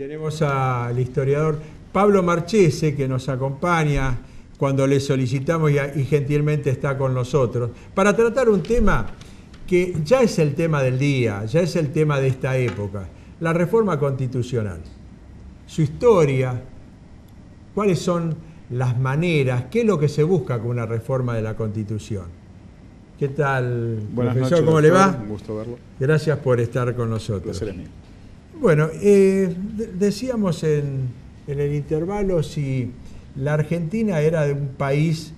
tenemos al historiador Pablo Marchese, que nos acompaña cuando le solicitamos y gentilmente está con nosotros, para tratar un tema que ya es el tema del día, ya es el tema de esta época, la reforma constitucional. Su historia, cuáles son las maneras, qué es lo que se busca con una reforma de la Constitución. ¿Qué tal, Buenas profesor? noches, ¿Cómo doctor? le va? Un gusto verlo. Gracias por estar con nosotros. Placer es mío. Bueno, decíamos en el intervalo si la Argentina era un país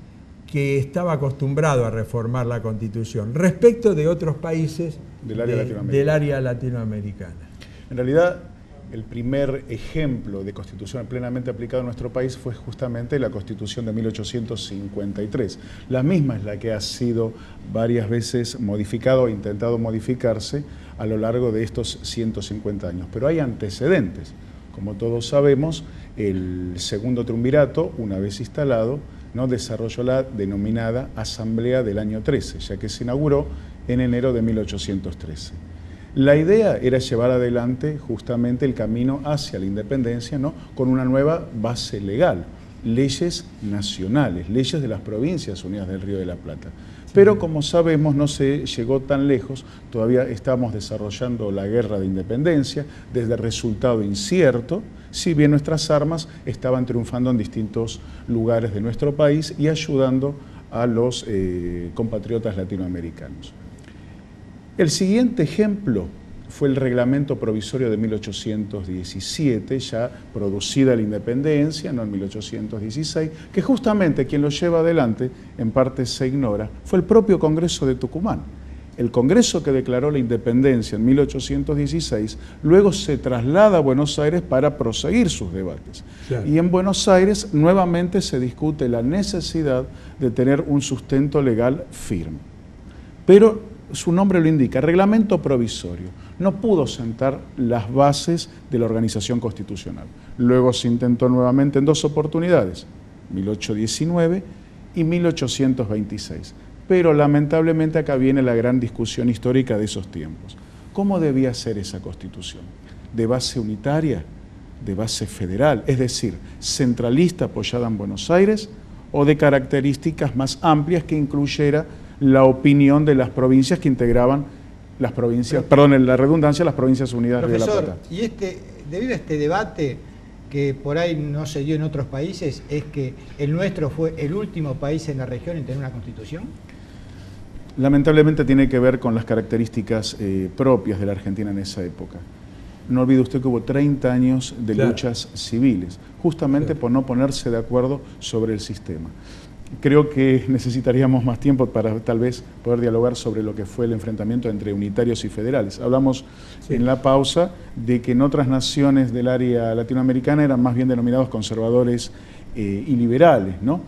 que estaba acostumbrado a reformar la Constitución respecto de otros países del área latinoamericana. En realidad, el primer ejemplo de constitución plenamente aplicado en nuestro país fue justamente la Constitución de 1853. La misma es la que ha sido varias veces modificada o intentado modificarse a lo largo de estos 150 años. Pero hay antecedentes. Como todos sabemos, el segundo triunvirato, una vez instalado, ¿no?, desarrolló la denominada Asamblea del año 13, ya que se inauguró en enero de 1813. La idea era llevar adelante justamente el camino hacia la independencia, ¿no?, con una nueva base legal, leyes nacionales, leyes de las Provincias Unidas del Río de la Plata. Pero como sabemos no se llegó tan lejos, todavía estamos desarrollando la guerra de independencia desde resultado incierto, si bien nuestras armas estaban triunfando en distintos lugares de nuestro país y ayudando a los compatriotas latinoamericanos. El siguiente ejemplo fue el reglamento provisorio de 1817, ya producida la independencia, no en 1816, que justamente quien lo lleva adelante, en parte se ignora, fue el propio Congreso de Tucumán. El Congreso que declaró la independencia en 1816, luego se traslada a Buenos Aires para proseguir sus debates. Claro. Y en Buenos Aires nuevamente se discute la necesidad de tener un sustento legal firme. Pero su nombre lo indica, reglamento provisorio. No pudo sentar las bases de la organización constitucional. Luego se intentó nuevamente en dos oportunidades, 1819 y 1826. Pero lamentablemente acá viene la gran discusión histórica de esos tiempos. ¿Cómo debía ser esa constitución? ¿De base unitaria? ¿De base federal? Es decir, centralista apoyada en Buenos Aires, o de características más amplias que incluyera la opinión de las provincias que integraban las provincias, perdón, la redundancia, las Provincias Unidas de la Plata. Y debido a este debate que por ahí no se dio en otros países, ¿es que el nuestro fue el último país en la región en tener una constitución? Lamentablemente tiene que ver con las características propias de la Argentina en esa época. No olvide usted que hubo 30 años de luchas civiles, justamente por no ponerse de acuerdo sobre el sistema. Creo que necesitaríamos más tiempo para tal vez poder dialogar sobre lo que fue el enfrentamiento entre unitarios y federales. Hablamos en la pausa de que en otras naciones del área latinoamericana eran más bien denominados conservadores y liberales, ¿no?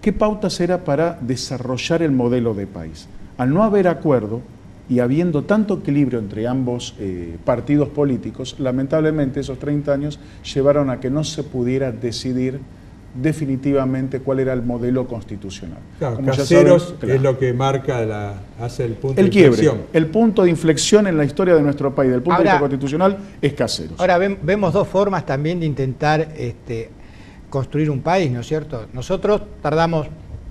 ¿Qué pautas era para desarrollar el modelo de país? Al no haber acuerdo y habiendo tanto equilibrio entre ambos partidos políticos, lamentablemente esos 30 años llevaron a que no se pudiera decidir definitivamente cuál era el modelo constitucional. Claro, Caseros es lo que marca, hace el punto de inflexión. El punto de inflexión en la historia de nuestro país, del punto de vista constitucional, es Caseros. Ahora vemos dos formas también de intentar construir un país, ¿no es cierto? Nosotros tardamos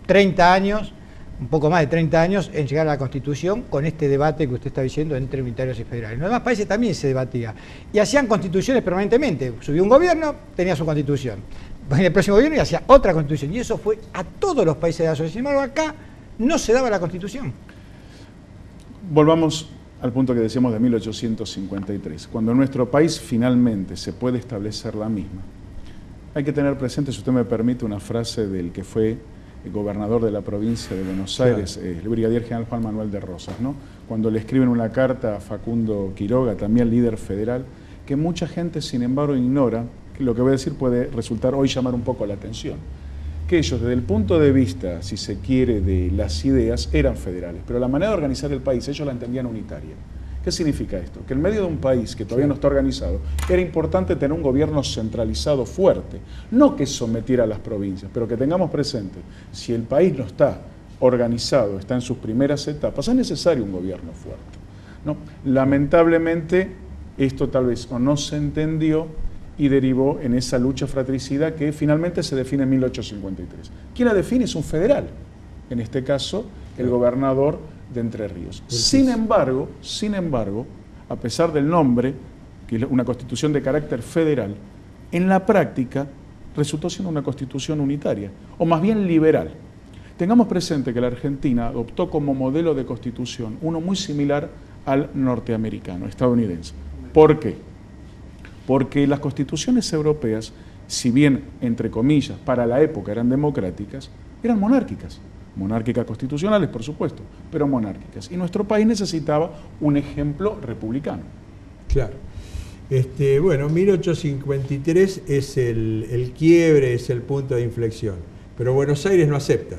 30 años, un poco más de 30 años, en llegar a la Constitución con este debate que usted está diciendo entre unitarios y federales. En los demás países también se debatía. Y hacían constituciones permanentemente. Subió un gobierno, tenía su constitución. En el próximo gobierno y hacía otra constitución. Y eso fue a todos los países de la sociedad. Sin embargo, acá no se daba la constitución. Volvamos al punto que decíamos de 1853. Cuando en nuestro país finalmente se puede establecer la misma, hay que tener presente, si usted me permite, una frase del que fue el gobernador de la provincia de Buenos Aires, el brigadier general Juan Manuel de Rosas, ¿no?, cuando le escriben una carta a Facundo Quiroga, también líder federal, que mucha gente, sin embargo, ignora, que lo que voy a decir puede resultar hoy llamar un poco la atención, que ellos, desde el punto de vista, si se quiere, de las ideas, eran federales, pero la manera de organizar el país, ellos la entendían unitaria. ¿Qué significa esto? Que en medio de un país que todavía no está organizado, era importante tener un gobierno centralizado fuerte, no que sometiera a las provincias, pero que tengamos presente, si el país no está organizado, está en sus primeras etapas, es necesario un gobierno fuerte, ¿no? Lamentablemente, esto tal vez o no se entendió y derivó en esa lucha fratricida que finalmente se define en 1853. ¿Quién la define? Es un federal, en este caso el gobernador de Entre Ríos. Sin embargo, a pesar del nombre, que es una constitución de carácter federal, en la práctica resultó siendo una constitución unitaria, o más bien liberal. Tengamos presente que la Argentina adoptó como modelo de constitución uno muy similar al norteamericano, estadounidense. ¿Por qué? Porque las constituciones europeas, si bien, entre comillas, para la época eran democráticas, eran monárquicas. Monárquicas constitucionales, por supuesto, pero monárquicas. Y nuestro país necesitaba un ejemplo republicano. Claro. Bueno, 1853 es el quiebre, es el punto de inflexión. Pero Buenos Aires no acepta.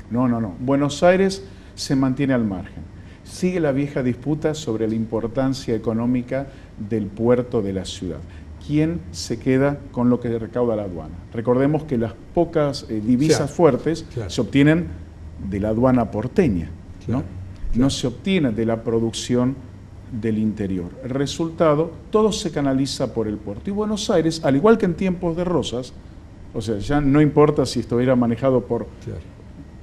No. Buenos Aires se mantiene al margen. Sigue la vieja disputa sobre la importancia económica del puerto de la ciudad. ¿Quién se queda con lo que recauda la aduana? Recordemos que las pocas divisas fuertes se obtienen de la aduana porteña, ¿no? No se obtiene de la producción del interior. El resultado, todo se canaliza por el puerto. Y Buenos Aires, al igual que en tiempos de Rosas, o sea, ya no importa si estuviera manejado por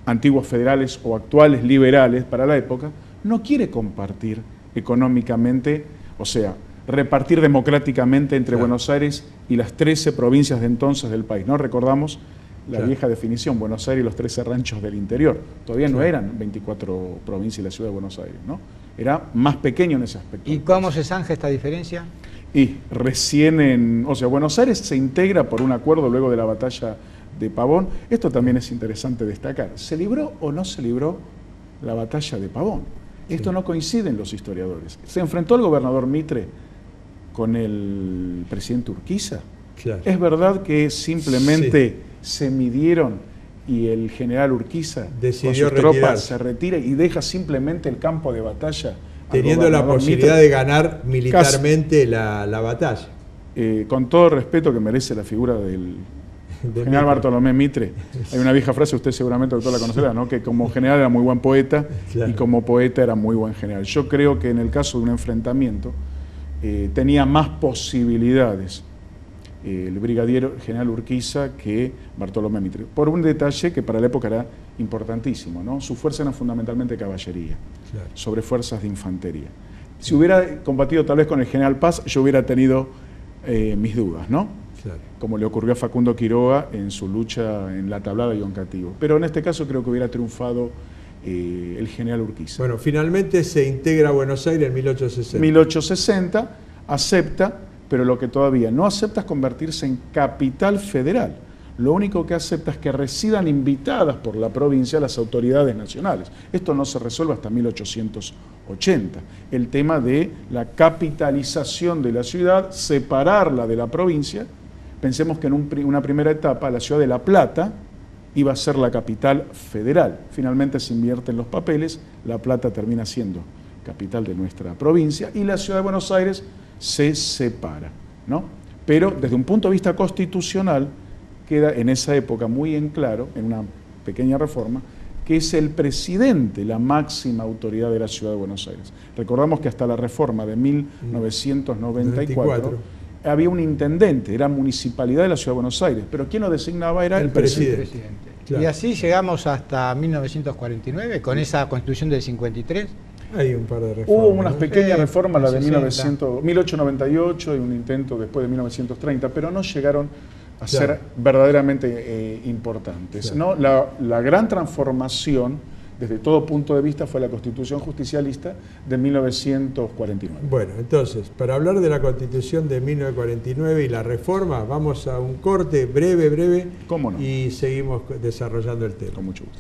antiguos federales o actuales liberales para la época, no quiere compartir económicamente, o sea, repartir democráticamente entre Buenos Aires y las 13 provincias de entonces del país, ¿no? Recordamos la vieja definición, Buenos Aires y los 13 ranchos del interior. Todavía no eran 24 provincias y la ciudad de Buenos Aires, ¿no? Era más pequeño en ese aspecto. ¿Y cómo se zanja esta diferencia? Y recién o sea, Buenos Aires se integra por un acuerdo luego de la batalla de Pavón. Esto también es interesante destacar. ¿Se libró o no se libró la batalla de Pavón? Esto no coincide en los historiadores. ¿Se enfrentó el gobernador Mitre con el presidente Urquiza? Es verdad que simplemente se midieron y el general Urquiza decidió con sus tropas se retira y deja simplemente el campo de batalla, teniendo la posibilidad de ganar militarmente la batalla. Con todo el respeto que merece la figura del general Bartolomé Mitre, hay una vieja frase, usted seguramente doctor la conocerá, ¿no? Que como general era muy buen poeta y como poeta era muy buen general. Yo creo que en el caso de un enfrentamiento tenía más posibilidades el brigadier general Urquiza que Bartolomé Mitre, por un detalle que para la época era importantísimo, ¿no? Su fuerza era fundamentalmente caballería, sobre fuerzas de infantería. Si hubiera combatido tal vez con el general Paz, yo hubiera tenido mis dudas, ¿no? Como le ocurrió a Facundo Quiroga en su lucha en la Tablada y Oncativo. Pero en este caso creo que hubiera triunfado el general Urquiza. Bueno, finalmente se integra a Buenos Aires en 1860. 1860 acepta, pero lo que todavía no acepta es convertirse en capital federal. Lo único que acepta es que residan invitadas por la provincia las autoridades nacionales. Esto no se resuelve hasta 1880. El tema de la capitalización de la ciudad, separarla de la provincia. Pensemos que en una primera etapa la ciudad de La Plata iba a ser la capital federal. Finalmente se invierten los papeles, La Plata termina siendo capital de nuestra provincia y la ciudad de Buenos Aires se separa, ¿no? Pero desde un punto de vista constitucional queda en esa época muy en claro, en una pequeña reforma, que es el presidente la máxima autoridad de la ciudad de Buenos Aires. Recordamos que hasta la reforma de 1994 había un intendente, era municipalidad de la ciudad de Buenos Aires, pero quien lo designaba era el presidente. Y así llegamos hasta 1949, con esa constitución del 53. Hay un par de reformas. Hubo unas pequeñas reformas, la de 1898 y un intento después de 1930, pero no llegaron a ser verdaderamente importantes, ¿no? La gran transformación, desde todo punto de vista, fue la Constitución Justicialista de 1949. Bueno, entonces, para hablar de la Constitución de 1949 y la reforma, vamos a un corte breve, ¿Cómo no? y seguimos desarrollando el tema. Con mucho gusto.